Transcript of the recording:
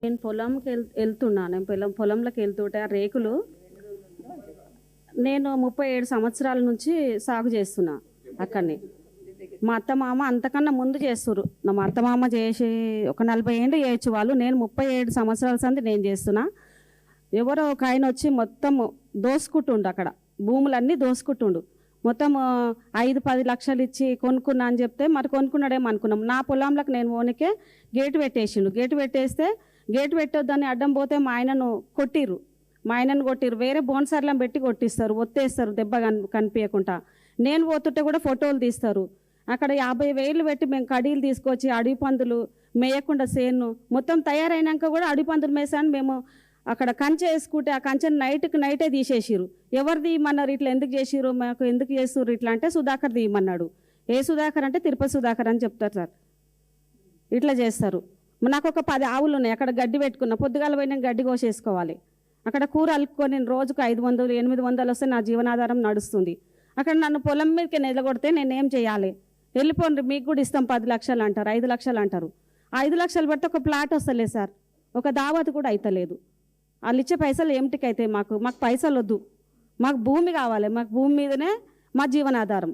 నేను పొలంకి వెళ్తున్నా. నేను పొలంలోకి వెళ్తుంటే ఆ రేకులు నేను 37 సంవత్సరాల నుంచి సాగు చేస్తున్నా అక్కడనే. మా అత్తమామ అంతకన్నా ముందు చేస్తుర్రు. మా అత్తమామ చేసి ఒక 40 ఏళ్ళు చేయొచ్చు వాళ్ళు. నేను 37 సంవత్సరాల సంది నేను చేస్తున్నా. ఎవరో ఒక ఆయన వచ్చి మొత్తం దోసుకుంటుండు, అక్కడ భూములన్నీ దోసుకుంటుండు. మొత్తం 5-10 లక్షలు ఇచ్చి కొనుక్కున్నా అని చెప్తే మరి కొనుక్కున్నాడేమో అనుకున్నాం. నా పొలంలోకి నేను ఓనికే గేటు పెట్టేసిండు. గేటు పెట్టేస్తే గేటు పెట్టొద్దని అడ్డం పోతే మా ఆయనను కొట్టిర్రు. వేరే బోన్సర్లను పెట్టి కొట్టిస్తారు, ఒత్తేస్తారు దెబ్బ కనిపించకుండా. నేను పోతుంటే కూడా ఫోటోలు తీస్తారు. అక్కడ 50,000 పెట్టి మేము కడీలు తీసుకొచ్చి అడవి పందులు మేయకుండా సేను మొత్తం తయారైనాక కూడా అడవి పందులు మేసాను. మేము అక్కడ కంచె వేసుకుంటే ఆ కంచెను నైటే తీసేసిరు. ఎవరు తీయమన్నారు, ఇట్లా ఎందుకు చేసిరు, మాకు ఎందుకు చేస్తుర్రు ఇట్లా అంటే సుధాకర్ తీయమన్నాడు. ఏ సుధాకర్ అంటే తిరుపతి సుధాకర్ అని చెప్తారు సార్. ఇట్లా చేస్తారు. నాకు ఒక 10 ఆవులు ఉన్నాయి. అక్కడ గడ్డి పెట్టుకున్నా, పొద్దుగాల పోయినా గడ్డి కోసేసుకోవాలి. అక్కడ కూర అలుపుకొని నేను రోజుకు 500-800 వస్తే నా జీవనాధారం నడుస్తుంది. అక్కడ నన్ను పొలం మీదకి నిలగొడితే నేనేం చేయాలి? వెళ్ళిపోండి, మీకు కూడా ఇస్తాం 10 లక్షలు అంటారు, 5 లక్షలు అంటారు. 5 లక్షలు పెడితే ఒక ప్లాట్ వస్తలేదు సార్, ఒక దావత్ కూడా అవుతలేదు. వాళ్ళు ఇచ్చే పైసలు ఏమిటికైతే మాకు పైసలు వద్దు, మాకు భూమి కావాలి. మాకు భూమి మీదనే మా జీవనాధారం.